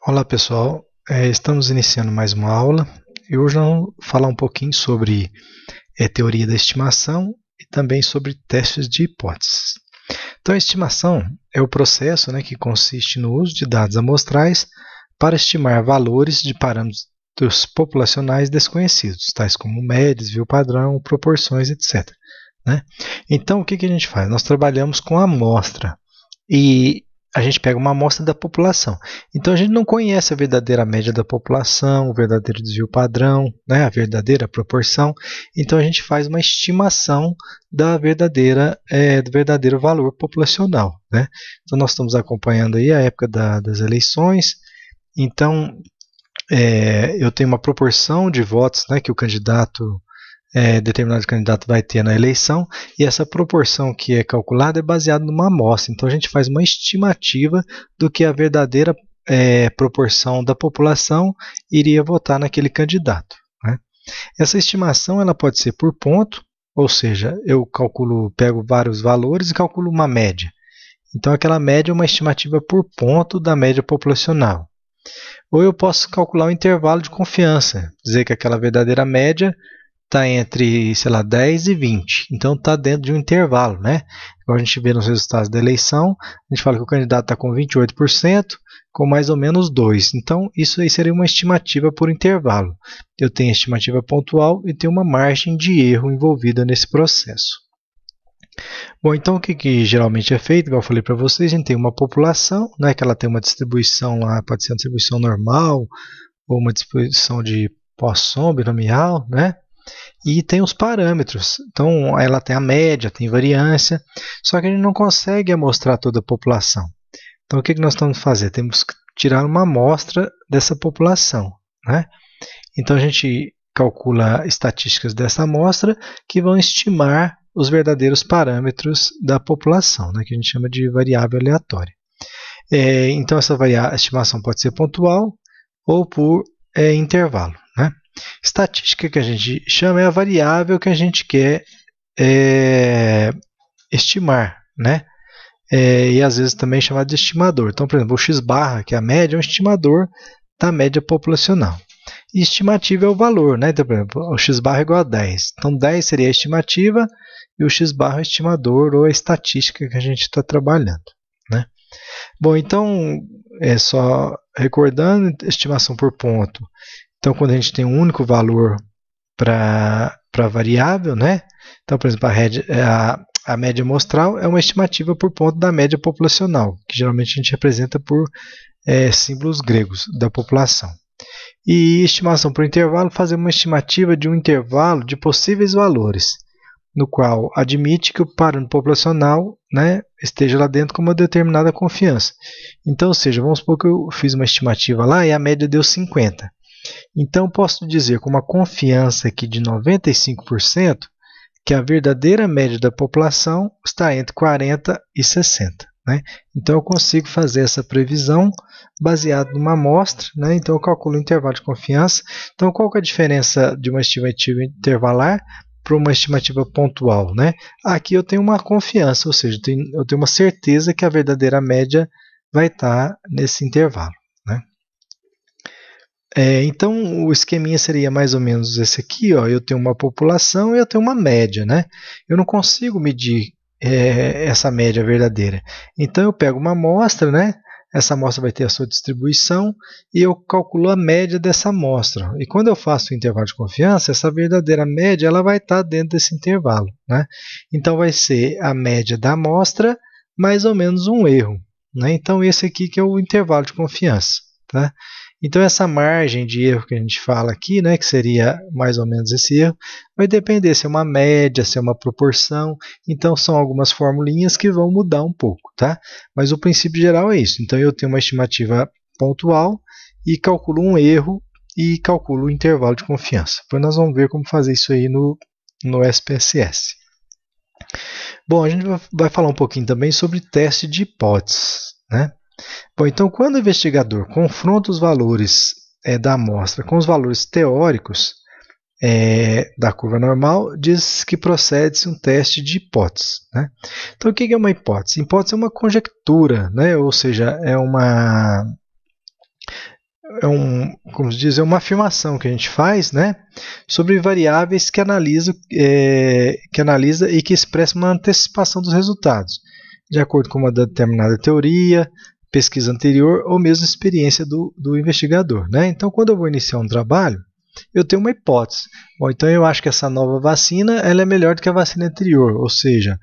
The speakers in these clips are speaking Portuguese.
Olá pessoal, estamos iniciando mais uma aula e hoje nós vamos falar um pouquinho sobre teoria da estimação e também sobre testes de hipóteses. Então a estimação é o processo, que consiste no uso de dados amostrais para estimar valores de parâmetros populacionais desconhecidos, tais como médias, padrão, proporções, etc. Então o que a gente faz? Nós trabalhamos com a amostra e a gente pega uma amostra da população. Então a gente não conhece a verdadeira média da população, o verdadeiro desvio padrão, a verdadeira proporção. Então a gente faz uma estimação do verdadeiro valor populacional. Então nós estamos acompanhando aí a época das eleições. Então eu tenho uma proporção de votos que o determinado candidato vai ter na eleição, e essa proporção que é calculada é baseada numa amostra. Então a gente faz uma estimativa do que a verdadeira proporção da população iria votar naquele candidato. Essa estimação ela pode ser por ponto, ou seja, eu pego vários valores e calculo uma média. Então aquela média é uma estimativa por ponto da média populacional. Ou eu posso calcular o intervalo de confiança, dizer que aquela verdadeira média está entre, 10 e 20. Então está dentro de um intervalo, Igual a gente vê nos resultados da eleição, a gente fala que o candidato está com 28%, com mais ou menos 2. Então isso aí seria uma estimativa por intervalo. Eu tenho a estimativa pontual e tenho uma margem de erro envolvida nesse processo. Bom, então o que geralmente é feito, igual eu falei para vocês, a gente tem uma população, que ela tem uma distribuição lá, pode ser uma distribuição normal, ou uma distribuição de Poisson binomial, e tem os parâmetros. Então ela tem a média, tem variância, só que a gente não consegue amostrar toda a população. Então o que nós estamos fazendo? Temos que tirar uma amostra dessa população. Então a gente calcula estatísticas dessa amostra que vão estimar os verdadeiros parâmetros da população, que a gente chama de variável aleatória. Então essa estimação pode ser pontual ou por intervalo. Estatística que a gente chama é a variável que a gente quer estimar, e às vezes também chamada de estimador. Então, por exemplo, o x-barra, que é a média, é um estimador da média populacional. E estimativa é o valor, Então, por exemplo, o x-barra é igual a 10. Então, 10 seria a estimativa e o x-barra é o estimador ou a estatística que a gente está trabalhando. Bom, então, só recordando, estimação por ponto. Então, quando a gente tem um único valor para a variável, Então, por exemplo, a média amostral é uma estimativa por ponto da média populacional, que geralmente a gente representa por símbolos gregos da população. E estimação por intervalo, fazer uma estimativa de um intervalo de possíveis valores, no qual admite que o parâmetro populacional esteja lá dentro com uma determinada confiança. Então, ou seja, vamos supor que eu fiz uma estimativa lá e a média deu 50. Então, posso dizer com uma confiança aqui de 95% que a verdadeira média da população está entre 40 e 60. Então, eu consigo fazer essa previsão baseada numa amostra. Então, eu calculo o intervalo de confiança. Então, qual que é a diferença de uma estimativa intervalar para uma estimativa pontual? Aqui eu tenho uma confiança, ou seja, eu tenho uma certeza que a verdadeira média vai estar nesse intervalo. Então, o esqueminha seria mais ou menos esse aqui. Eu tenho uma população e eu tenho uma média. Eu não consigo medir essa média verdadeira. Então, eu pego uma amostra, essa amostra vai ter a sua distribuição e eu calculo a média dessa amostra. E quando eu faço o intervalo de confiança, essa verdadeira média ela vai estar dentro desse intervalo. Então, vai ser a média da amostra mais ou menos um erro. Então, esse aqui que é o intervalo de confiança. Então, essa margem de erro que a gente fala aqui, que seria mais ou menos esse erro, vai depender se é uma média, se é uma proporção. Então, são algumas formulinhas que vão mudar um pouco. Mas o princípio geral é isso. Então, eu tenho uma estimativa pontual e calculo um erro e calculo o intervalo de confiança. Depois nós vamos ver como fazer isso aí no SPSS. Bom, a gente vai falar um pouquinho também sobre teste de hipóteses. Bom, então, quando o investigador confronta os valores da amostra com os valores teóricos da curva normal, diz que procede-se um teste de hipótese. Então, o que é uma hipótese? Hipótese é uma conjectura, ou seja, como se diz, é uma afirmação que a gente faz, né, sobre variáveis que analisa e que expressa uma antecipação dos resultados, de acordo com uma determinada teoria, pesquisa anterior ou mesmo experiência do investigador, né? Então, quando eu vou iniciar um trabalho, eu tenho uma hipótese. Bom, então eu acho que essa nova vacina ela é melhor do que a vacina anterior, ou seja,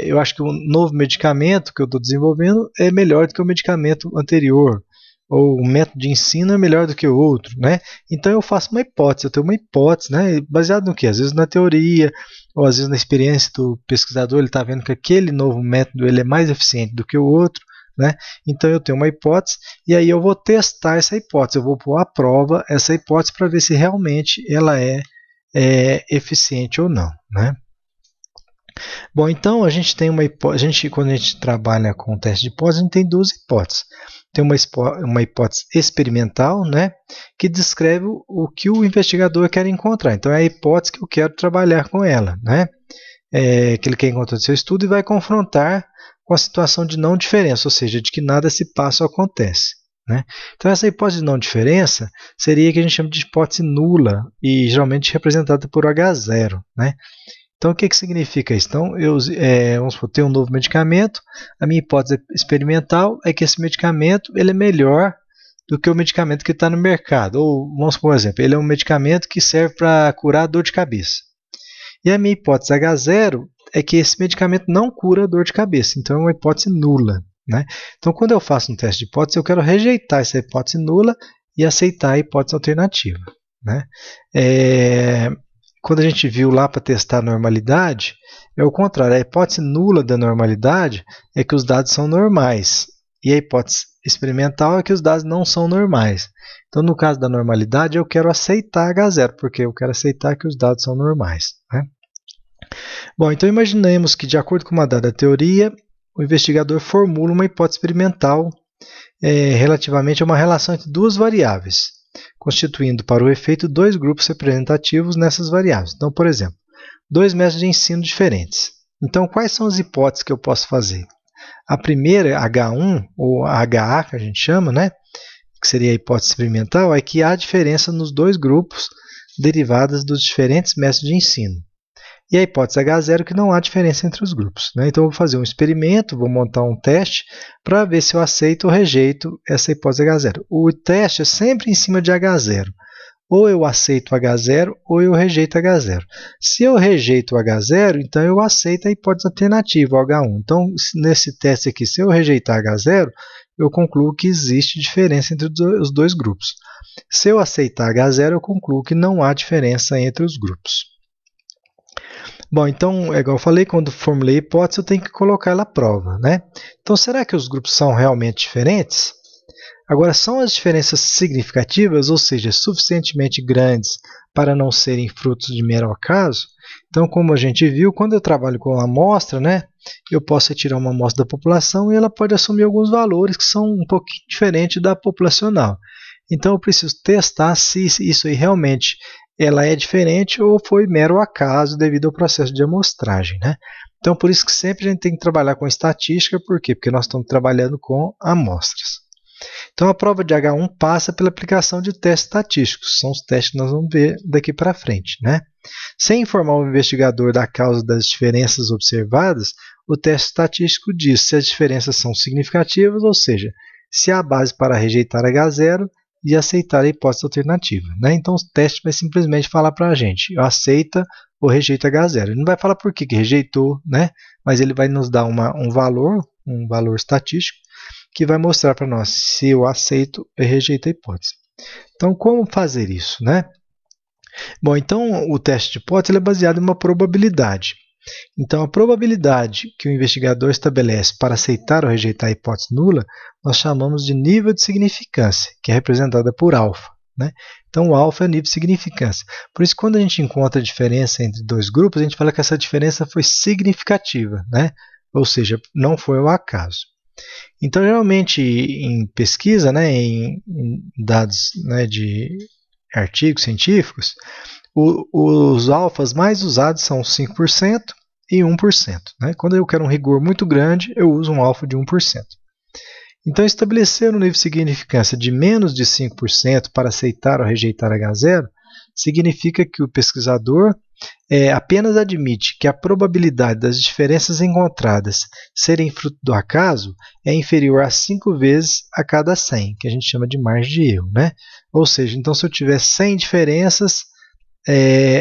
eu acho que o novo medicamento que eu estou desenvolvendo é melhor do que o medicamento anterior, ou o método de ensino é melhor do que o outro, né? Então eu faço uma hipótese, eu tenho uma hipótese, né? Baseado no quê? Às vezes na teoria, ou às vezes na experiência do pesquisador, ele está vendo que aquele novo método ele é mais eficiente do que o outro, né? Então eu tenho uma hipótese e aí eu vou testar essa hipótese, eu vou pôr à prova essa hipótese para ver se realmente ela é eficiente ou não, né? Bom, então a gente tem uma hipótese, quando a gente trabalha com o teste de hipótese, a gente tem duas hipóteses. Tem uma hipótese experimental, né, que descreve o que o investigador quer encontrar. Então é a hipótese que eu quero trabalhar com ela, né? Que ele quer encontrar no seu estudo e vai confrontar com a situação de não diferença, ou seja, de que nada se passa ou acontece, né? Então essa hipótese de não diferença seria que a gente chama de hipótese nula e geralmente representada por H0, né? Então o que significa isso? Então vamos supor, ter um novo medicamento, a minha hipótese experimental é que esse medicamento ele é melhor do que o medicamento que está no mercado, ou vamos supor, por exemplo, ele é um medicamento que serve para curar dor de cabeça. E a minha hipótese H0 é que esse medicamento não cura dor de cabeça, então é uma hipótese nula, né? Então, quando eu faço um teste de hipótese, eu quero rejeitar essa hipótese nula e aceitar a hipótese alternativa, né? Quando a gente viu lá para testar a normalidade, é o contrário. A hipótese nula da normalidade é que os dados são normais, e a hipótese experimental é que os dados não são normais. Então, no caso da normalidade, eu quero aceitar H0, porque eu quero aceitar que os dados são normais, né? Bom, então imaginemos que, de acordo com uma dada teoria, o investigador formula uma hipótese experimental relativamente a uma relação entre duas variáveis, constituindo para o efeito dois grupos representativos nessas variáveis. Então, por exemplo, dois métodos de ensino diferentes. Então, quais são as hipóteses que eu posso fazer? A primeira, H1, ou HA, que a gente chama, né, que seria a hipótese experimental, é que há diferença nos dois grupos derivadas dos diferentes métodos de ensino. E a hipótese H0 que não há diferença entre os grupos, né? Então, eu vou fazer um experimento, vou montar um teste para ver se eu aceito ou rejeito essa hipótese H0. O teste é sempre em cima de H0. Ou eu aceito H0 ou eu rejeito H0. Se eu rejeito o H0, então eu aceito a hipótese alternativa, o H1. Então, nesse teste aqui, se eu rejeitar H0, eu concluo que existe diferença entre os dois grupos. Se eu aceitar H0, eu concluo que não há diferença entre os grupos. Bom, então, igual eu falei, quando formulei a hipótese, eu tenho que colocar ela à prova, né? Então, será que os grupos são realmente diferentes? Agora, são as diferenças significativas, ou seja, suficientemente grandes para não serem frutos de mero acaso? Então, como a gente viu, quando eu trabalho com amostra, né, eu posso retirar uma amostra da população e ela pode assumir alguns valores que são um pouquinho diferentes da populacional. Então, eu preciso testar se isso aí realmente ela é diferente ou foi mero acaso devido ao processo de amostragem, né? Então, por isso que sempre a gente tem que trabalhar com estatística, por quê? Porque nós estamos trabalhando com amostras. Então, a prova de H1 passa pela aplicação de testes estatísticos, são os testes que nós vamos ver daqui para frente, né? Sem informar o investigador da causa das diferenças observadas, o teste estatístico diz se as diferenças são significativas, ou seja, se há base para rejeitar H0 e aceitar a hipótese alternativa, né? Então, o teste vai simplesmente falar para a gente, aceita ou rejeita H0. Ele não vai falar por que rejeitou, né? Mas ele vai nos dar um valor estatístico, que vai mostrar para nós se eu aceito ou rejeito a hipótese. Então, como fazer isso, né? Bom, então o teste de hipótese é baseado em uma probabilidade. Então, a probabilidade que o investigador estabelece para aceitar ou rejeitar a hipótese nula, nós chamamos de nível de significância, que é representada por alfa, né? Então, o alfa é o nível de significância. Por isso, quando a gente encontra a diferença entre dois grupos, a gente fala que essa diferença foi significativa, né? Ou seja, não foi ao acaso. Então, geralmente, em pesquisa, né, em dados, né, de artigos científicos, os alfas mais usados são 5% e 1%. Né? Quando eu quero um rigor muito grande, eu uso um alfa de 1%. Então, estabelecer um nível de significância de menos de 5% para aceitar ou rejeitar H0 significa que o pesquisador apenas admite que a probabilidade das diferenças encontradas serem fruto do acaso é inferior a 5 vezes a cada 100, que a gente chama de margem de erro, né? Ou seja, então se eu tiver 100 diferenças,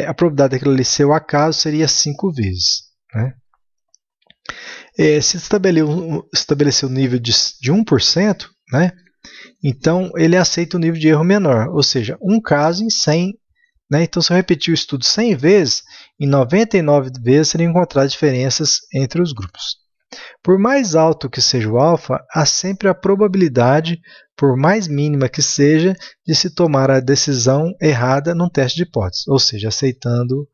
a probabilidade daquilo ali ser o acaso seria 5 vezes, né? Se estabelecer o nível de 1%, né? Então ele aceita o nível de erro menor, ou seja, um caso em 100. Né? Então, se eu repetir o estudo 100 vezes, em 99 vezes seriam encontradas diferenças entre os grupos. Por mais alto que seja o alfa, há sempre a probabilidade, por mais mínima que seja, de se tomar a decisão errada num teste de hipótese, ou seja, aceitando,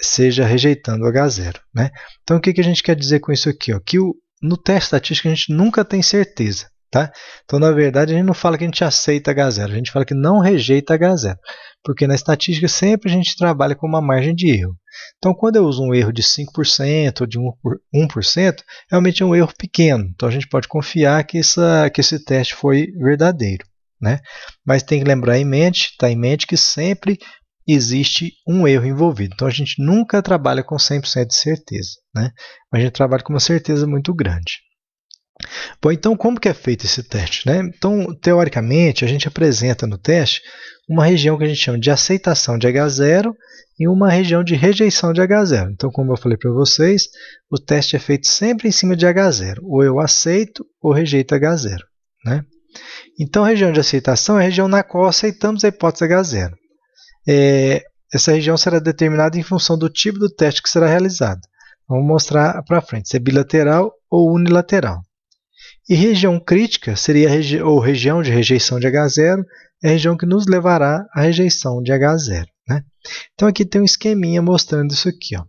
seja rejeitando o H0. Né? Então, o que a gente quer dizer com isso aqui? Ó? Que no teste estatístico a gente nunca tem certeza. Tá? Então, na verdade, a gente não fala que a gente aceita H0, a gente fala que não rejeita H0, porque na estatística sempre a gente trabalha com uma margem de erro. Então, quando eu uso um erro de 5% ou de 1%, realmente é um erro pequeno, então a gente pode confiar que esse teste foi verdadeiro. Né? Mas tem que lembrar tá em mente que sempre existe um erro envolvido, então a gente nunca trabalha com 100% de certeza, né? Mas a gente trabalha com uma certeza muito grande. Bom, então como que é feito esse teste? Né? Então, teoricamente, a gente apresenta no teste uma região que a gente chama de aceitação de H0 e uma região de rejeição de H0. Então, como eu falei para vocês, o teste é feito sempre em cima de H0. Ou eu aceito ou rejeito H0. Né? Então, a região de aceitação é a região na qual aceitamos a hipótese H0. Essa região será determinada em função do tipo do teste que será realizado. Vamos mostrar para frente se é bilateral ou unilateral. E região crítica seria ou região de rejeição de H0, é a região que nos levará à rejeição de H0. Né? Então aqui tem um esqueminha mostrando isso aqui. Ó.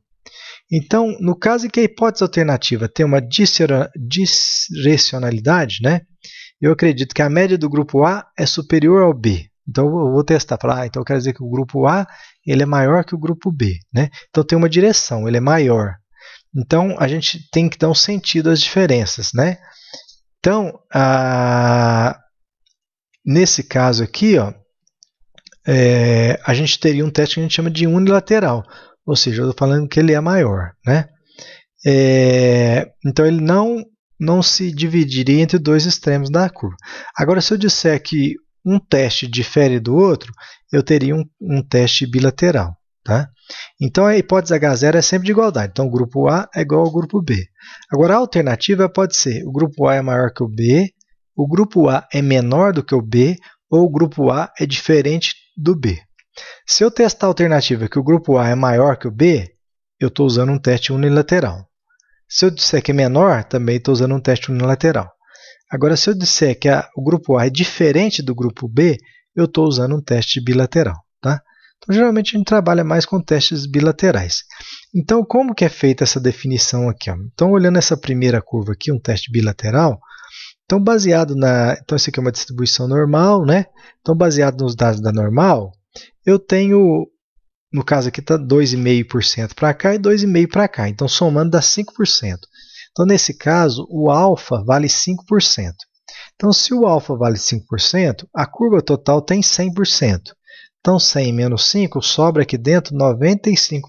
Então, no caso em que a hipótese alternativa tem uma direcionalidade, né? Eu acredito que a média do grupo A é superior ao B. Então eu vou testar, falar, então quer dizer que o grupo A ele é maior que o grupo B. Né? Então tem uma direção, ele é maior. Então a gente tem que dar um sentido às diferenças. Né? Então, nesse caso aqui, ó, a gente teria um teste que a gente chama de unilateral, ou seja, eu estou falando que ele é maior. Né? Então, ele não se dividiria entre dois extremos da curva. Agora, se eu disser que um teste difere do outro, eu teria um teste bilateral. Tá? Então, a hipótese H0 é sempre de igualdade. Então, o grupo A é igual ao grupo B. Agora, a alternativa pode ser o grupo A é maior que o B, o grupo A é menor do que o B, ou o grupo A é diferente do B. Se eu testar a alternativa que o grupo A é maior que o B, eu estou usando um teste unilateral. Se eu disser que é menor, também estou usando um teste unilateral. Agora, se eu disser que o grupo A é diferente do grupo B, eu estou usando um teste bilateral. Tá? Então, geralmente, a gente trabalha mais com testes bilaterais. Então, como que é feita essa definição aqui? Ó? Então, olhando essa primeira curva aqui, um teste bilateral, então, então, isso aqui é uma distribuição normal, né? Então, baseado nos dados da normal, eu tenho, no caso aqui, está 2,5% para cá e 2,5% para cá. Então, somando dá 5%. Então, nesse caso, o alfa vale 5%. Então, se o alfa vale 5%, a curva total tem 100%. Então, 100 menos 5 sobra aqui dentro 95%.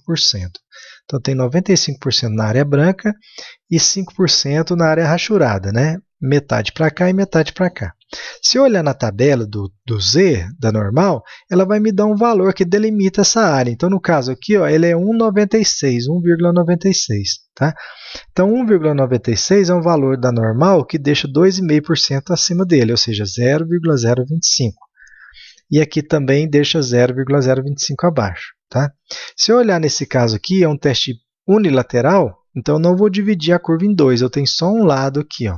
Então, tem 95% na área branca e 5% na área rachurada, né? Metade para cá e metade para cá. Se eu olhar na tabela do Z, da normal, ela vai me dar um valor que delimita essa área. Então, no caso aqui, ó, ele é 1,96. Tá? Então, 1,96 é um valor da normal que deixa 2,5% acima dele, ou seja, 0,025. E aqui também deixa 0,025 abaixo. Tá? Se eu olhar nesse caso aqui, é um teste unilateral, então eu não vou dividir a curva em dois, eu tenho só um lado aqui. Ó.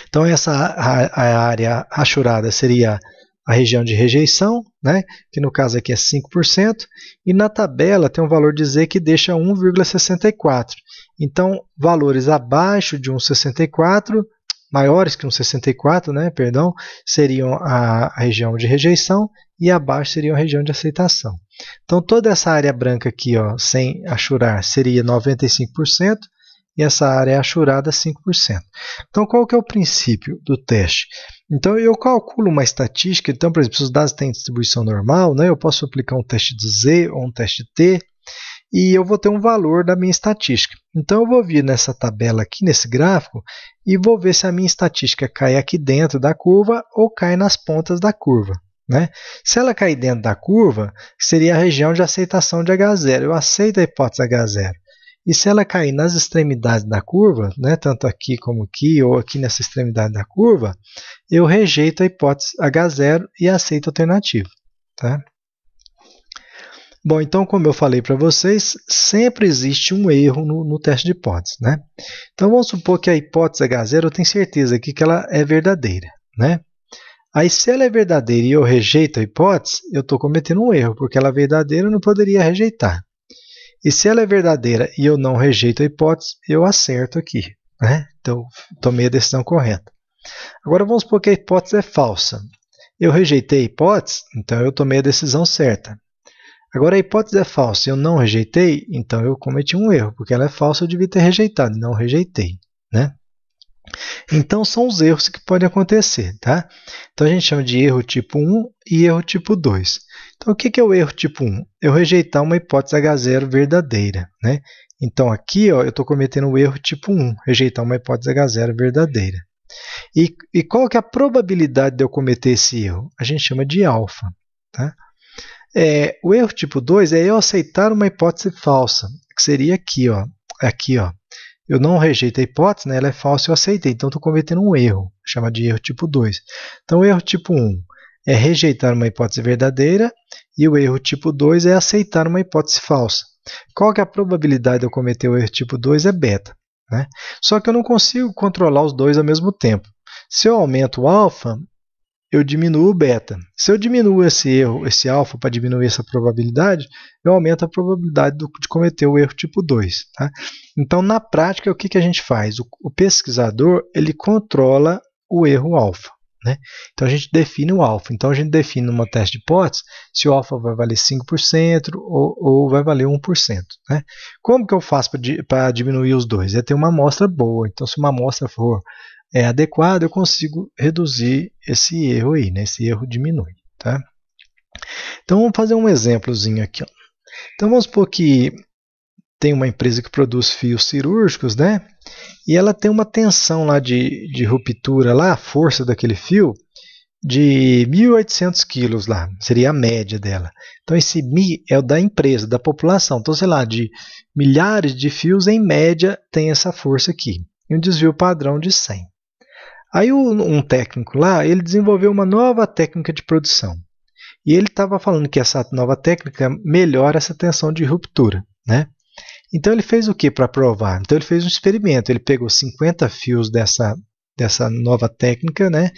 Então, a área rachurada seria a região de rejeição, né? Que no caso aqui é 5%, e na tabela tem um valor de Z que deixa 1,64. Então, valores abaixo de 1,64, maiores que 1,64, né? Perdão, seriam a região de rejeição e abaixo seria a região de aceitação. Então, toda essa área branca aqui, ó, sem achurar, seria 95%, e essa área achurada 5%. Então, qual que é o princípio do teste? Então, eu calculo uma estatística. Então, por exemplo, se os dados têm distribuição normal, né, eu posso aplicar um teste de Z ou um teste T, e eu vou ter um valor da minha estatística. Então, eu vou vir nessa tabela aqui, nesse gráfico, e vou ver se a minha estatística cai aqui dentro da curva ou cai nas pontas da curva, né? Se ela cair dentro da curva, seria a região de aceitação de H0. Eu aceito a hipótese H0. E se ela cair nas extremidades da curva, né, tanto aqui como aqui, ou aqui nessa extremidade da curva, eu rejeito a hipótese H0 e aceito a alternativa. Tá? Bom, então, como eu falei para vocês, sempre existe um erro no teste de hipótese, né? Então, vamos supor que a hipótese H0, eu tenho certeza aqui que ela é verdadeira, né? Aí, se ela é verdadeira e eu rejeito a hipótese, eu estou cometendo um erro, porque ela é verdadeira, eu não poderia rejeitar. E se ela é verdadeira e eu não rejeito a hipótese, eu acerto aqui, né? Então, tomei a decisão correta. Agora, vamos supor que a hipótese é falsa. Eu rejeitei a hipótese, então eu tomei a decisão certa. Agora, a hipótese é falsa e eu não rejeitei, então eu cometi um erro, porque ela é falsa, eu devia ter rejeitado, não rejeitei, né? Então, são os erros que podem acontecer, tá? Então, a gente chama de erro tipo 1 e erro tipo 2. Então, o que é o erro tipo 1? Eu rejeitar uma hipótese H0 verdadeira, né? Então, aqui ó, eu estou cometendo o erro tipo 1, rejeitar uma hipótese H0 verdadeira. E qual que é a probabilidade de eu cometer esse erro? A gente chama de alfa, tá? O erro tipo 2 é eu aceitar uma hipótese falsa, que seria aqui, ó. Aqui, ó. Eu não rejeito a hipótese, né? Ela é falsa, eu aceitei. Então, estou cometendo um erro, chama de erro tipo 2. Então, o erro tipo 1 é rejeitar uma hipótese verdadeira e o erro tipo 2 é aceitar uma hipótese falsa. Qual que é a probabilidade de eu cometer o erro tipo 2? É beta, né? Só que eu não consigo controlar os dois ao mesmo tempo. Se eu aumento o alfa, eu diminuo o beta. Se eu diminuo esse erro, esse alfa, para diminuir essa probabilidade, eu aumento a probabilidade de cometer o erro tipo 2. Tá? Então, na prática, o que a gente faz? O pesquisador ele controla o erro alfa. Né? Então, a gente define o alfa. Então, a gente define numa teste de hipótese se o alfa vai valer 5% ou vai valer 1%. Né? Como que eu faço para diminuir os dois? É ter uma amostra boa. Então, se uma amostra for adequado, eu consigo reduzir esse erro aí, né? Esse erro diminui, tá? Então, vamos fazer um exemplozinho aqui, ó. Então, vamos supor que tem uma empresa que produz fios cirúrgicos, né? E ela tem uma tensão lá de ruptura, lá, a força daquele fio, de 1.800 quilos lá, seria a média dela. Então, esse Mi é o da empresa, da população. Então, sei lá, de milhares de fios, em média, tem essa força aqui. E um desvio padrão de 100. Aí um técnico lá, ele desenvolveu uma nova técnica de produção. E ele estava falando que essa nova técnica melhora essa tensão de ruptura, né? Então ele fez o que para provar? Então ele fez um experimento, ele pegou 50 fios dessa nova técnica, né?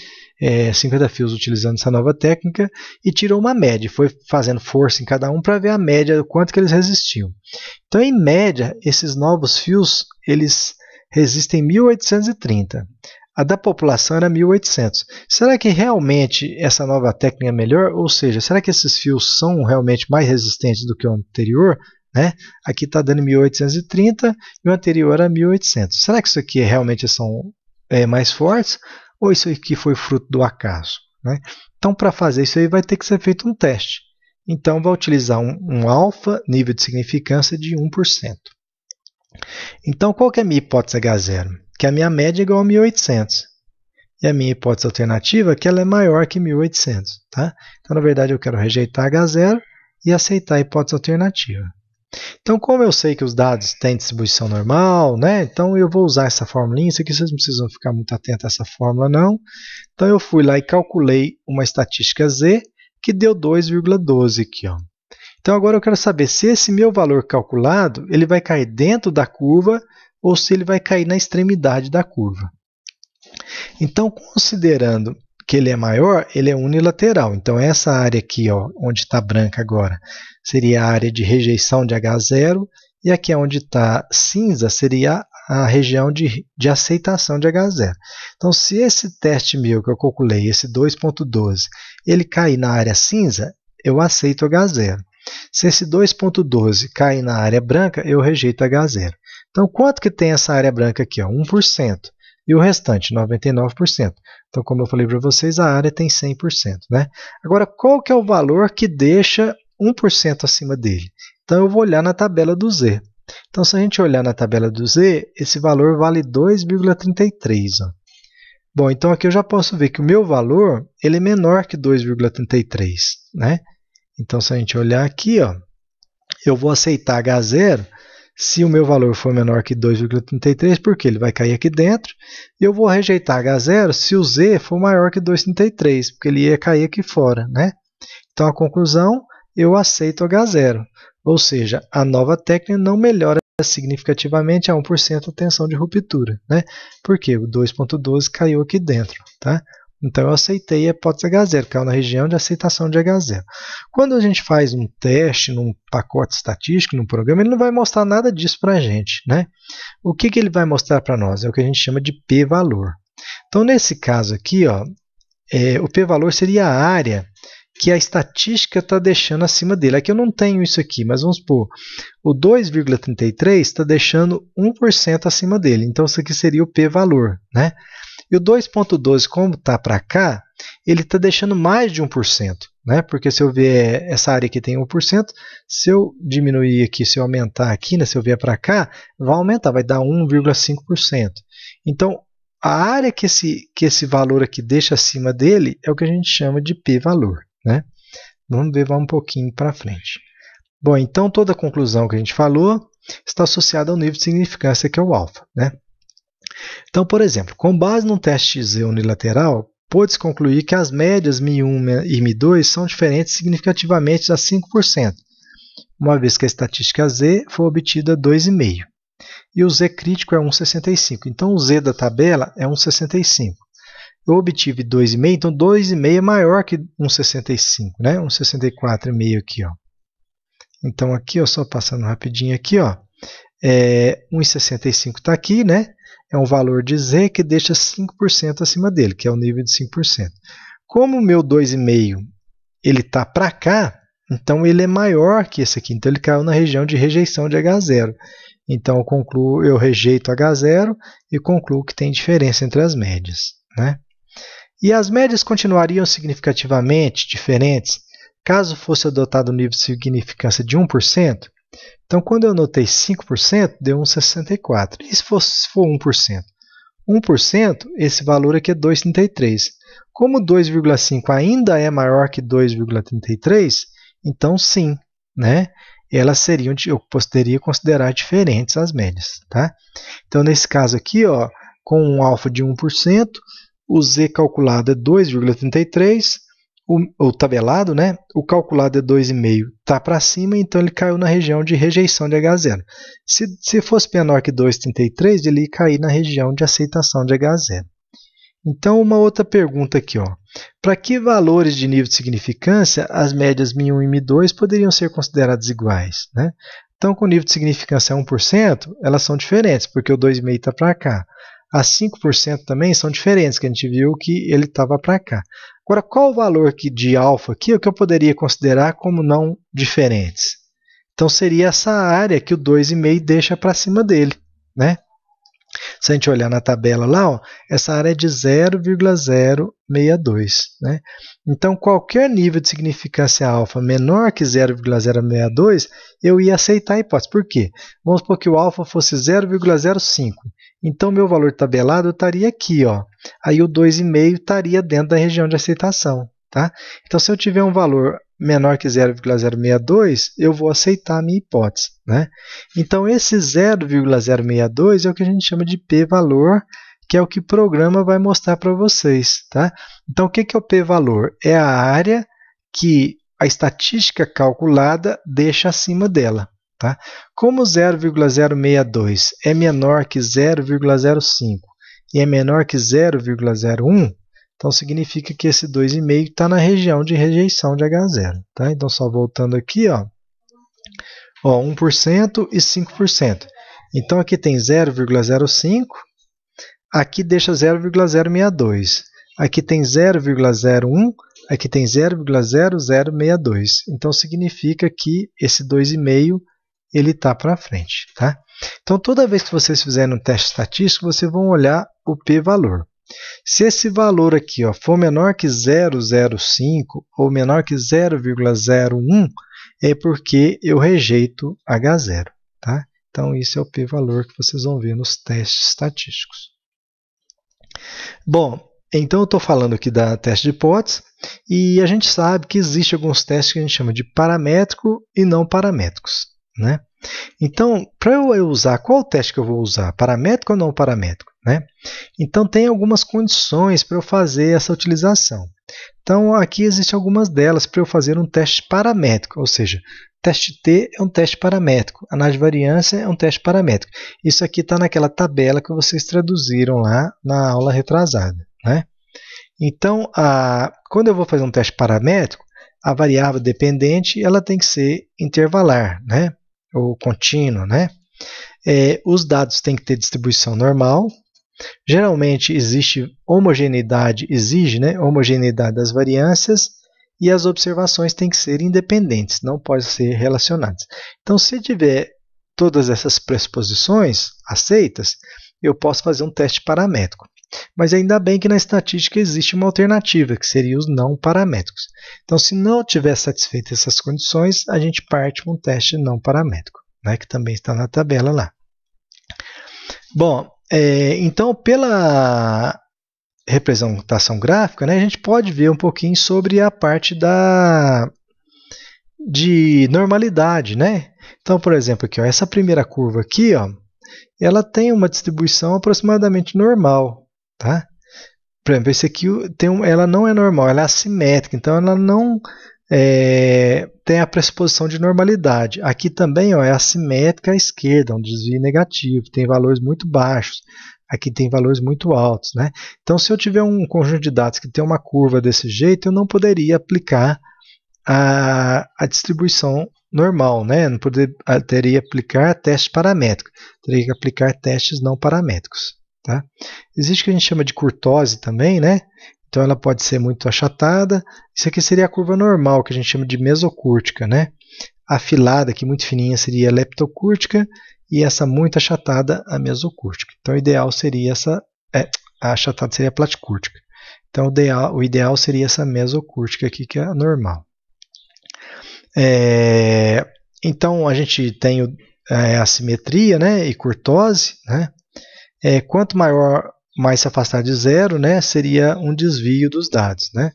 50 fios utilizando essa nova técnica e tirou uma média, foi fazendo força em cada um para ver a média, do quanto que eles resistiam. Então, em média, esses novos fios, eles resistem 1.830. A da população era 1.800. Será que realmente essa nova técnica é melhor? Ou seja, será que esses fios são realmente mais resistentes do que o anterior? Né? Aqui está dando 1.830 e o anterior era 1.800. Será que isso aqui realmente são mais fortes? Ou isso aqui foi fruto do acaso? Né? Então, para fazer isso aí, vai ter que ser feito um teste. Então, vai utilizar um alfa, nível de significância de 1%. Então, qual que é a minha hipótese H0? Que a minha média é igual a 1.800. E a minha hipótese alternativa é que ela é maior que 1.800. Tá? Então, na verdade, eu quero rejeitar H0 e aceitar a hipótese alternativa. Então, como eu sei que os dados têm distribuição normal, né? Então eu vou usar essa formulinha. Isso aqui vocês não precisam ficar muito atentos a essa fórmula, não. Então, eu fui lá e calculei uma estatística Z, que deu 2,12 aqui, ó. Então, agora eu quero saber se esse meu valor calculado ele vai cair dentro da curva ou se ele vai cair na extremidade da curva. Então, considerando que ele é maior, ele é unilateral. Então, essa área aqui, ó, onde está branca agora, seria a área de rejeição de H0, e aqui onde está cinza seria a região de aceitação de H0. Então, se esse teste meu que eu calculei, esse 2,12, ele cair na área cinza, eu aceito H0. Se esse 2,12 cair na área branca, eu rejeito H0. Então, quanto que tem essa área branca aqui? Ó? 1%. E o restante, 99%. Então, como eu falei para vocês, a área tem 100%. Né? Agora, qual que é o valor que deixa 1% acima dele? Então, eu vou olhar na tabela do Z. Então, se a gente olhar na tabela do Z, esse valor vale 2,33. Bom, então aqui eu já posso ver que o meu valor ele é menor que 2,33. Né? Então, se a gente olhar aqui, ó, eu vou aceitar H0 se o meu valor for menor que 2,33, porque ele vai cair aqui dentro. E eu vou rejeitar H0 se o Z for maior que 2,33, porque ele ia cair aqui fora. Né? Então, a conclusão, eu aceito H0. Ou seja, a nova técnica não melhora significativamente a 1% a tensão de ruptura. Né? Porque o 2,12 caiu aqui dentro. Tá? Então, eu aceitei a hipótese H0, caiu na região de aceitação de H0. Quando a gente faz um teste num pacote estatístico, num programa, ele não vai mostrar nada disso para a gente. Né? O que ele vai mostrar para nós? É o que a gente chama de p-valor. Então, nesse caso aqui, ó, o p-valor seria a área que a estatística está deixando acima dele. Aqui eu não tenho isso aqui, mas vamos supor, o 2,33 está deixando 1% acima dele. Então, isso aqui seria o p-valor. Né? E o 2,12, como está para cá, ele está deixando mais de 1%. Né? Porque se eu ver essa área aqui tem 1%, se eu diminuir aqui, se eu aumentar aqui, né, se eu vier para cá, vai aumentar, vai dar 1,5%. Então, a área que esse valor aqui deixa acima dele é o que a gente chama de p-valor. Né? Vamos ver um pouquinho para frente. Bom, então toda a conclusão que a gente falou está associada ao nível de significância que é o alfa. Né? Então, por exemplo, com base num teste Z unilateral, pôde-se concluir que as médias μ1 e μ2 são diferentes significativamente a 5%, uma vez que a estatística Z foi obtida 2,5%. E o Z crítico é 1,65. Então, o Z da tabela é 1,65. Eu obtive 2,5, então 2,5 é maior que 1,65, né? 1,64,5 aqui, ó. Então aqui, ó, só passando rapidinho aqui, ó, 1,65 está aqui, né? É um valor de Z que deixa 5% acima dele, que é o nível de 5%. Como o meu 2,5 ele está para cá, então ele é maior que esse aqui, então ele caiu na região de rejeição de H0. Então eu rejeito H0 e concluo que tem diferença entre as médias, né? E as médias continuariam significativamente diferentes caso fosse adotado o nível de significância de 1%. Então, quando eu anotei 5%, deu 1,64. E se for 1%? 1%, esse valor aqui é 2,33. Como 2,5 ainda é maior que 2,33, então sim, né? Elas seriam, eu poderia considerar diferentes as médias. Tá? Então, nesse caso aqui, ó, com um alfa de 1%, o Z calculado é 2,33, o tabelado, né? O calculado é 2,5, está para cima, então ele caiu na região de rejeição de H0. Se fosse menor que 2,33, ele ia cair na região de aceitação de H0. Então, uma outra pergunta aqui, ó. Para que valores de nível de significância as médias μ1 e μ2 poderiam ser consideradas iguais? Né? Então, com nível de significância 1%, elas são diferentes, porque o 2,5 está para cá. As 5% também são diferentes, que a gente viu que ele estava para cá. Agora, qual o valor de alfa aqui que eu poderia considerar como não diferentes? Então, seria essa área que o 2,5 deixa para cima dele. Né? Se a gente olhar na tabela lá, ó, essa área é de 0,062. Né? Então, qualquer nível de significância alfa menor que 0,062, eu ia aceitar a hipótese. Por quê? Vamos supor que o alfa fosse 0,05. Então, meu valor tabelado estaria aqui. Ó. Aí o 2,5 estaria dentro da região de aceitação. Tá? Então, se eu tiver um valor menor que 0,062, eu vou aceitar a minha hipótese. Né? Então, esse 0,062 é o que a gente chama de p-valor, que é o que o programa vai mostrar para vocês. Tá? Então, o que é o p-valor? É a área que a estatística calculada deixa acima dela. Tá? Como 0,062 é menor que 0,05 e é menor que 0,01, então significa que esse 2,5 está na região de rejeição de H0. Tá? Então, só voltando aqui, ó, 1% e 5%. Então, aqui tem 0,05, aqui deixa 0,062. Aqui tem 0,01, aqui tem 0,0062. Então, significa que esse 2,5 ele está para frente. Tá? Então, toda vez que vocês fizerem um teste estatístico, vocês vão olhar o p-valor. Se esse valor aqui for menor que 0,05 ou menor que 0,01, é porque eu rejeito H0. Tá? Então, isso é o p-valor que vocês vão ver nos testes estatísticos. Bom, então eu estou falando aqui da teste de hipótese, e a gente sabe que existe alguns testes que a gente chama de paramétrico e não paramétricos, né? Então, para eu usar, qual o teste que eu vou usar? Paramétrico ou não paramétrico? Né? Então, tem algumas condições para eu fazer essa utilização. Então, aqui existem algumas delas para eu fazer um teste paramétrico, ou seja, teste T é um teste paramétrico, análise de variância é um teste paramétrico. Isso aqui está naquela tabela que vocês traduziram lá na aula retrasada. Né? Então, quando eu vou fazer um teste paramétrico, a variável dependente ela tem que ser intervalar, né? Ou contínua. Né? Os dados têm que ter distribuição normal. Geralmente existe homogeneidade, né, homogeneidade das variâncias, e as observações têm que ser independentes, não podem ser relacionadas. Então, se tiver todas essas pressuposições aceitas, eu posso fazer um teste paramétrico. Mas ainda bem que na estatística existe uma alternativa, que seria os não paramétricos. Então, se não tiver satisfeitas essas condições, a gente parte com um teste não paramétrico, né, que também está na tabela lá. Bom, então, pela representação gráfica, né, a gente pode ver um pouquinho sobre a parte de normalidade. Né? Então, por exemplo, aqui, essa primeira curva aqui, ela tem uma distribuição aproximadamente normal. Tá? Por exemplo, esse aqui ela não é normal, ela é assimétrica, então ela não tem a pressuposição de normalidade. Aqui também é assimétrica à esquerda, um desvio negativo, tem valores muito baixos. Aqui tem valores muito altos. Né? Então, se eu tiver um conjunto de dados que tem uma curva desse jeito, eu não poderia aplicar a distribuição normal. Né? Não teria que aplicar testes paramétricos, teria que aplicar testes não paramétricos. Tá? Existe o que a gente chama de curtose também, né? Então ela pode ser muito achatada. Isso aqui seria a curva normal, que a gente chama de mesocúrtica. Né? A afilada, aqui muito fininha, seria a leptocúrtica, e essa muito achatada, a mesocúrtica. Então o ideal seria a achatada seria a platicúrtica. Então o ideal seria essa mesocúrtica aqui, que é a normal. Então a gente tem a simetria, né, e curtose. Né? Quanto mais se afastar de zero, né, seria um desvio dos dados. Né?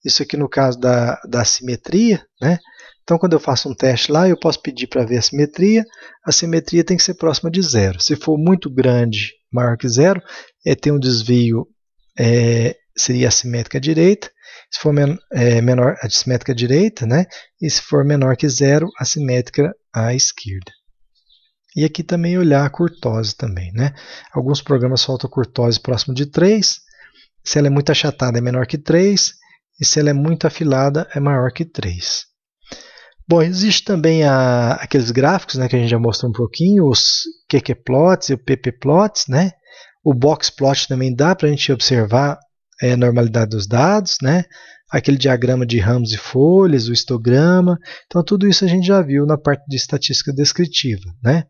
Isso aqui no caso da simetria. Né? Então, quando eu faço um teste lá, eu posso pedir para ver a simetria tem que ser próxima de zero. Se for muito grande, maior que zero, tem um desvio, seria assimétrica à direita. Se for menor, assimétrica à direita, né? E se for menor que zero, assimétrica à esquerda. E aqui também olhar a curtose também. Né? Alguns programas soltam curtose próximo de 3. Se ela é muito achatada, é menor que 3. E se ela é muito afilada, é maior que 3. Bom, existe também aqueles gráficos, né, que a gente já mostrou um pouquinho, os QQ-plots e o PP-plots. Né? O box-plot também dá para a gente observar a normalidade dos dados. Né? Aquele diagrama de ramos e folhas, o histograma. Então, tudo isso a gente já viu na parte de estatística descritiva. Né?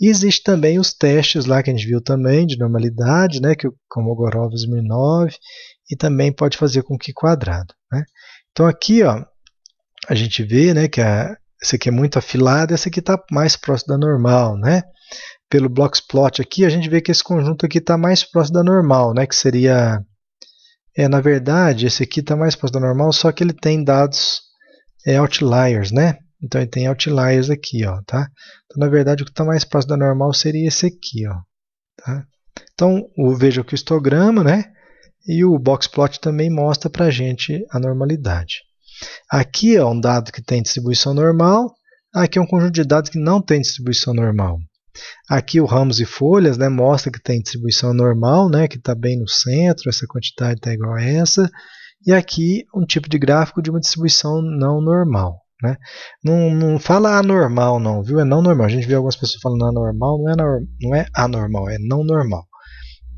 E existe também os testes lá que a gente viu também de normalidade, né, que o Kolmogorov, Smirnov, e também pode fazer com Q quadrado. Né? Então aqui a gente vê, né, que essa aqui é muito afilada, essa aqui está mais próximo da normal. Né? Pelo boxplot aqui a gente vê que esse conjunto aqui está mais próximo da normal, né, que seria, na verdade, esse aqui está mais próximo da normal, só que ele tem dados outliers, né? Então ele tem outliers aqui, tá? Então, na verdade, o que está mais próximo da normal seria esse aqui, tá? Então, veja que o histograma, né? E o boxplot também mostra para a gente a normalidade. Aqui é um dado que tem distribuição normal, aqui é um conjunto de dados que não tem distribuição normal. Aqui o ramos e folhas, né, mostra que tem distribuição normal, né, que está bem no centro, essa quantidade está igual a essa. E aqui um tipo de gráfico de uma distribuição não normal. Né? Não fala anormal não, viu? É não normal. A gente vê algumas pessoas falando anormal, não é anormal, é não normal.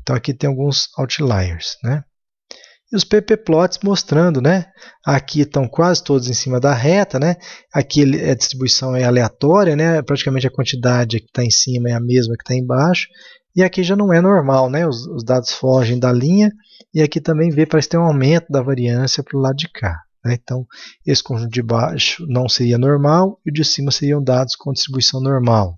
Então aqui tem alguns outliers. Né? e os pplots mostrando, né? Aqui estão quase todos em cima da reta, né? Aqui a distribuição é aleatória, né? Praticamente a quantidade que está em cima é a mesma que está embaixo. E aqui já não é normal, né? Os dados fogem da linha. E aqui também parece ter um aumento da variância para o lado de cá. Né? Então, esse conjunto de baixo não seria normal e o de cima seriam dados com distribuição normal.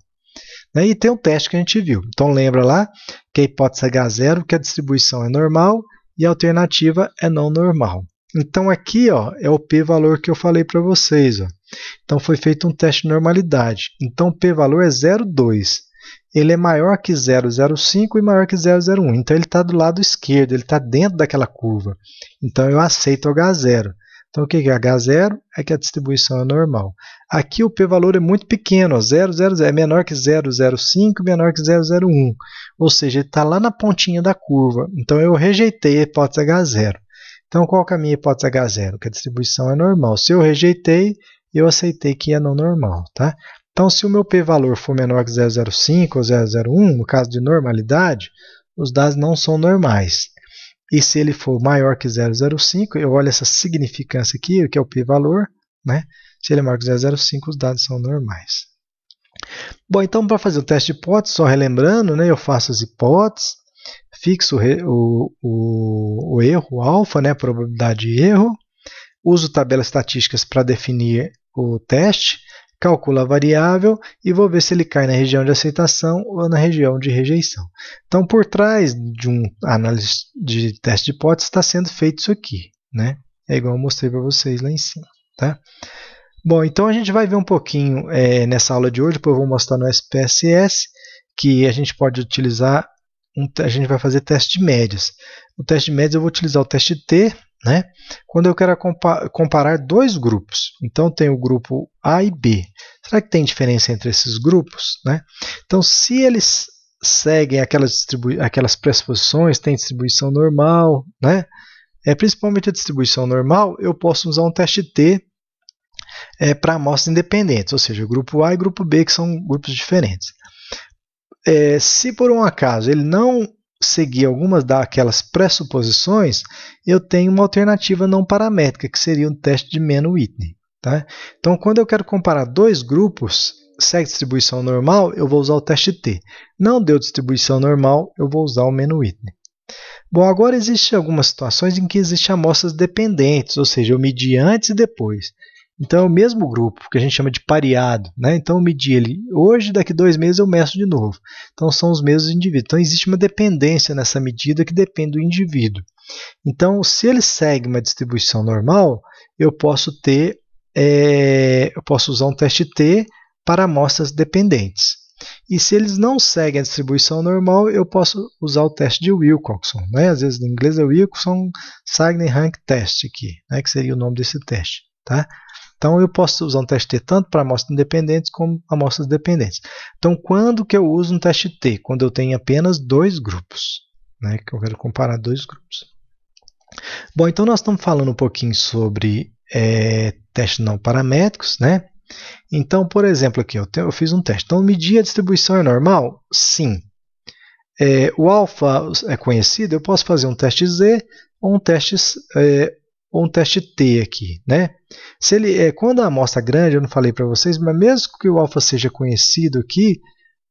Né? E tem um teste que a gente viu. Então, lembra lá que a hipótese H0, que a distribuição é normal e a alternativa é não normal. Então, aqui ó, é o p-valor que eu falei para vocês. Ó. Então, foi feito um teste de normalidade. Então, o p-valor é 0,2. Ele é maior que 0,05 e maior que 0,01. Então, ele está do lado esquerdo, ele está dentro daquela curva. Então, eu aceito o H0. Então, o que é H0? É que a distribuição é normal. Aqui o p-valor é muito pequeno, 0,00, é menor que 0,05, menor que 0,01. Ou seja, ele está lá na pontinha da curva. Então, eu rejeitei a hipótese H0. Então, qual que é a minha hipótese H0? Que a distribuição é normal. Se eu rejeitei, eu aceitei que é não normal. Tá? Então, se o meu p-valor for menor que 0,05 ou 0,01, no caso de normalidade, os dados não são normais. E se ele for maior que 0,05, eu olho essa significância aqui, que é o p-valor, né? Se ele é maior que 0,05, os dados são normais. Bom, então para fazer o teste de hipótese, só relembrando, né, eu faço as hipóteses, fixo o erro, o alfa, né, a probabilidade de erro, uso tabelas estatísticas para definir o teste, calculo a variável e vou ver se ele cai na região de aceitação ou na região de rejeição. Então, por trás de uma análise de teste de hipótese está sendo feito isso aqui. Né? É igual eu mostrei para vocês lá em cima. Tá? Bom, então a gente vai ver um pouquinho nessa aula de hoje, depois eu vou mostrar no SPSS, que a gente pode utilizar, a gente vai fazer teste de médias. O teste de médias eu vou utilizar o teste T, né? Quando eu quero comparar dois grupos. Então, tem o grupo A e B. Será que tem diferença entre esses grupos? Né? Então, se eles seguem aquelas pressuposições, tem distribuição normal, né? Principalmente a distribuição normal, eu posso usar um teste T para amostras independentes, ou seja, o grupo A e o grupo B, que são grupos diferentes. Se por um acaso ele não seguir algumas daquelas pressuposições, eu tenho uma alternativa não paramétrica, que seria um teste de Mann-Whitney. Tá? Então, quando eu quero comparar dois grupos, segue distribuição normal, eu vou usar o teste T. Não deu distribuição normal, eu vou usar o Mann-Whitney. Bom, agora existem algumas situações em que existem amostras dependentes, ou seja, eu medi antes e depois. Então, é o mesmo grupo, que a gente chama de pareado. Né? Então, eu medi ele hoje, daqui 2 meses eu meço de novo. Então, são os mesmos indivíduos. Então, existe uma dependência nessa medida que depende do indivíduo. Então, se ele segue uma distribuição normal, eu posso usar um teste T para amostras dependentes. E se eles não seguem a distribuição normal, eu posso usar o teste de Wilcoxon. Né? Às vezes, em inglês é Wilcoxon-Signer-Rank Test, aqui, né? Que seria o nome desse teste. Tá? Então, eu posso usar um teste T tanto para amostras independentes como amostras dependentes. Então, quando que eu uso um teste T? Quando eu tenho apenas dois grupos. Né? Que eu quero comparar dois grupos. Bom, então nós estamos falando um pouquinho sobre testes não paramétricos. Né? Então, por exemplo, aqui eu fiz um teste. Então, medir a distribuição é normal? Sim. O alfa é conhecido, eu posso fazer um teste Z ou um teste T aqui, né? Quando a amostra é grande, eu não falei para vocês, mas mesmo que o alfa seja conhecido aqui,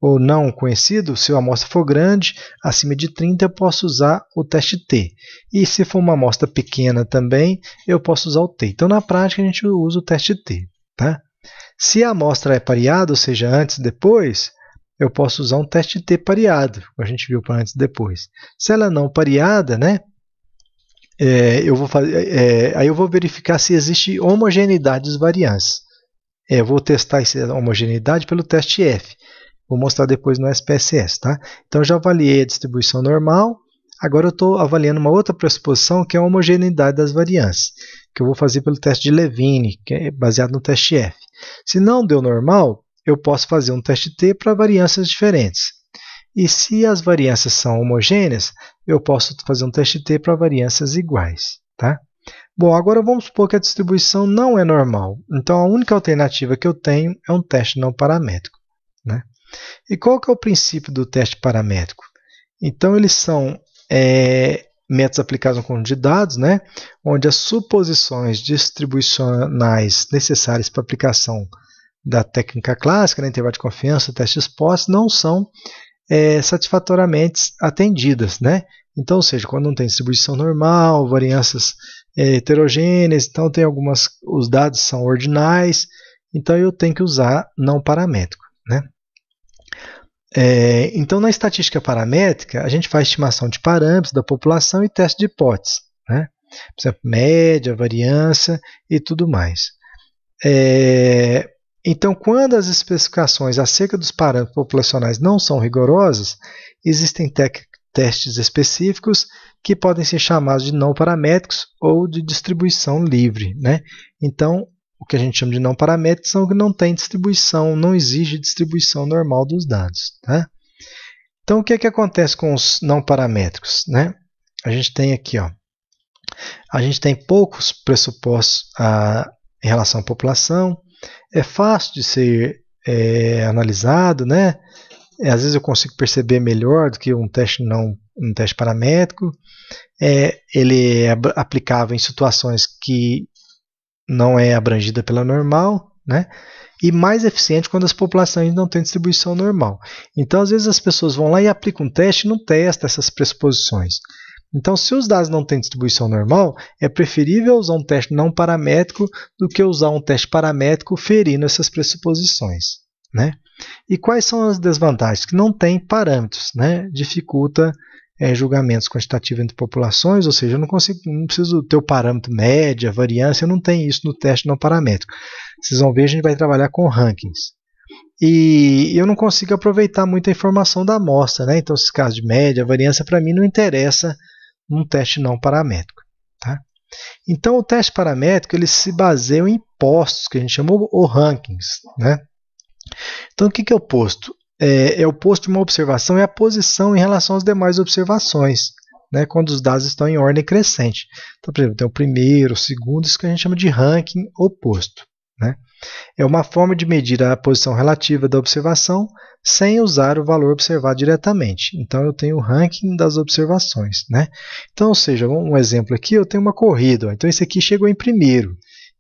ou não conhecido, se a amostra for grande, acima de 30, eu posso usar o teste T. E se for uma amostra pequena também, eu posso usar o T. Então, na prática, a gente usa o teste T. Tá? Se a amostra é pareada, ou seja, antes e depois, eu posso usar um teste T pareado, como a gente viu para antes e depois. Se ela não pareada, né? Aí eu vou verificar se existe homogeneidade das variâncias. Eu vou testar essa homogeneidade pelo teste F. Vou mostrar depois no SPSS. Tá? Então, eu já avaliei a distribuição normal. Agora, eu estou avaliando uma outra pressuposição, que é a homogeneidade das variâncias, que eu vou fazer pelo teste de Levine, que é baseado no teste F. Se não deu normal, eu posso fazer um teste T para variâncias diferentes. E se as variâncias são homogêneas, eu posso fazer um teste T para variâncias iguais. Tá? Bom, agora vamos supor que a distribuição não é normal. Então, a única alternativa que eu tenho é um teste não paramétrico. Né? E qual que é o princípio do teste paramétrico? Então, eles são métodos aplicados no conjunto de dados, né, onde as suposições distribucionais necessárias para a aplicação da técnica clássica, né, intervalo de confiança, testes post, não são satisfatoriamente atendidas, né? Então, ou seja, quando não tem distribuição normal, variâncias heterogêneas, então tem os dados são ordinais, então eu tenho que usar não paramétrico, né? Então, na estatística paramétrica, a gente faz estimação de parâmetros da população e teste de hipótese, né? Por exemplo, média, variância e tudo mais. Então, quando as especificações acerca dos parâmetros populacionais não são rigorosas, existem testes específicos que podem ser chamados de não paramétricos ou de distribuição livre, né? Então, o que a gente chama de não paramétricos são que não tem distribuição, não exige distribuição normal dos dados, tá? Então, o que acontece com os não paramétricos, né? A gente tem aqui, ó, a gente tem poucos pressupostos em relação à população, é fácil de ser analisado, né? Às vezes eu consigo perceber melhor do que um teste paramétrico. Ele é aplicável em situações que não é abrangida pela normal, né? E mais eficiente quando as populações não têm distribuição normal. Então, às vezes as pessoas vão lá e aplicam um teste e não testam essas pressuposições. Então, se os dados não têm distribuição normal, é preferível usar um teste não paramétrico do que usar um teste paramétrico ferindo essas pressuposições, né? E quais são as desvantagens? Que não tem parâmetros, né? Dificulta julgamentos quantitativos entre populações, ou seja, eu não preciso ter o parâmetro média, variância, eu não tenho isso no teste não paramétrico. Vocês vão ver, a gente vai trabalhar com rankings. E eu não consigo aproveitar muita informação da amostra, né? Então, esses casos de média, variância, para mim não interessa num teste não paramétrico, tá? Então, o teste paramétrico ele se baseia em postos, que a gente chama de rankings, né? Então, o que é o posto? É o posto de uma observação, é a posição em relação às demais observações, né, quando os dados estão em ordem crescente. Então, por exemplo, tem o primeiro, o segundo, isso que a gente chama de ranking oposto, né? É uma forma de medir a posição relativa da observação sem usar o valor observado diretamente. Então, eu tenho o ranking das observações, né? Então, ou seja, um exemplo aqui, eu tenho uma corrida. Então, esse aqui chegou em primeiro,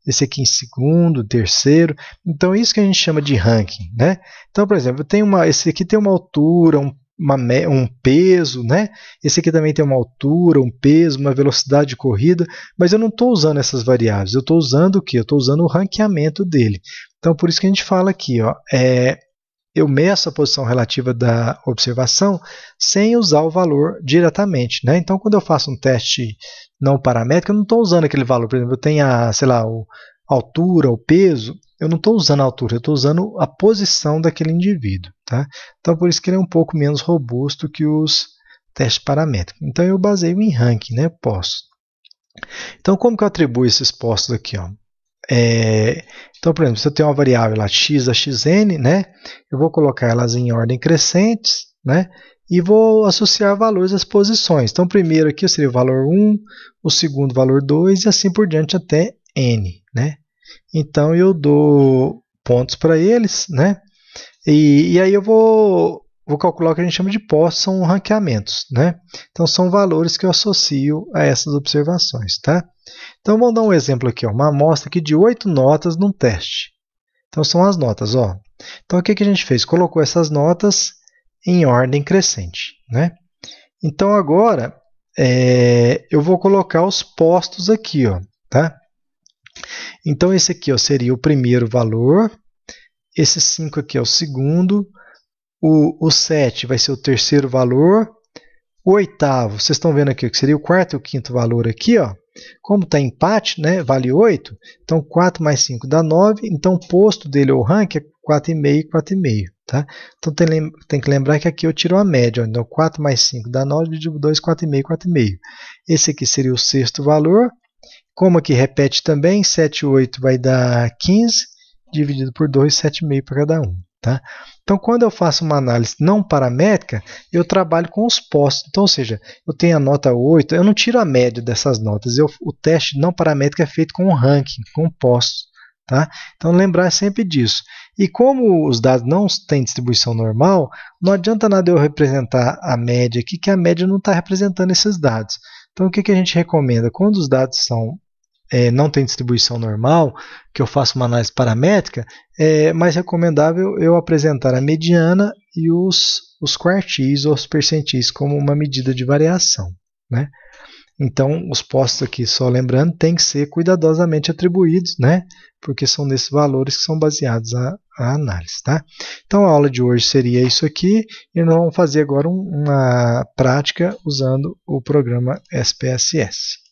esse aqui em segundo, terceiro. Então, isso que a gente chama de ranking, né? Então, por exemplo, esse aqui tem uma altura, um peso, né? Esse aqui também tem uma altura, um peso, uma velocidade de corrida, mas eu não estou usando essas variáveis, eu estou usando o quê? Eu estou usando o ranqueamento dele. Então, por isso que a gente fala aqui, ó, eu meço a posição relativa da observação sem usar o valor diretamente, né? Então, quando eu faço um teste não paramétrico, eu não estou usando aquele valor. Por exemplo, eu tenho a altura, o peso, eu não estou usando a altura, eu estou usando a posição daquele indivíduo, tá? Então, por isso que ele é um pouco menos robusto que os testes paramétricos. Então, eu baseio em ranking, né? Postos. Então, como que eu atribuo esses postos aqui, ó? Então, por exemplo, se eu tenho uma variável lá, x a xn, né, eu vou colocar elas em ordem crescentes, né, e vou associar valores às posições. Então, primeiro aqui seria o valor 1, o segundo valor 2 e assim por diante até n, né. Então, eu dou pontos para eles, né, e aí eu vou calcular o que a gente chama de postos, são ranqueamentos, né. Então, são valores que eu associo a essas observações, tá. Então, vamos dar um exemplo aqui, ó, uma amostra aqui de 8 notas num teste. Então, são as notas, ó. Então, o que a gente fez? Colocou essas notas em ordem crescente, né? Então, agora, eu vou colocar os postos aqui, ó, tá? Então, esse aqui, ó, seria o primeiro valor, esse 5 aqui é o segundo, o 7 vai ser o terceiro valor, o oitavo, vocês estão vendo aqui, que seria o quarto e o quinto valor aqui, ó. Como está empate, né, vale 8, então 4 mais 5 dá 9, então o posto dele, ou rank, é 4,5 e 4,5. Tá? Então tem que lembrar que aqui eu tiro a média, ó, então 4 mais 5 dá 9, dividido por 2, 4,5, 4,5. Esse aqui seria o sexto valor, como aqui repete também, 7 e 8 vai dar 15, dividido por 2, 7,5 para cada um. Tá? Então, quando eu faço uma análise não paramétrica, eu trabalho com os postos. Então, ou seja, eu tenho a nota 8, eu não tiro a média dessas notas. O teste não paramétrico é feito com o ranking, com postos. Tá? Então, lembrar sempre disso. E como os dados não têm distribuição normal, não adianta nada eu representar a média aqui, que a média não está representando esses dados. Então, o que a gente recomenda? Quando os dados não tem distribuição normal, que eu faço uma análise paramétrica, é mais recomendável eu apresentar a mediana e os quartis ou os percentis como uma medida de variação, né? Então, os postos aqui, só lembrando, têm que ser cuidadosamente atribuídos, né? Porque são nesses valores que são baseados a análise, tá? Então, a aula de hoje seria isso aqui, e nós vamos fazer agora uma prática usando o programa SPSS.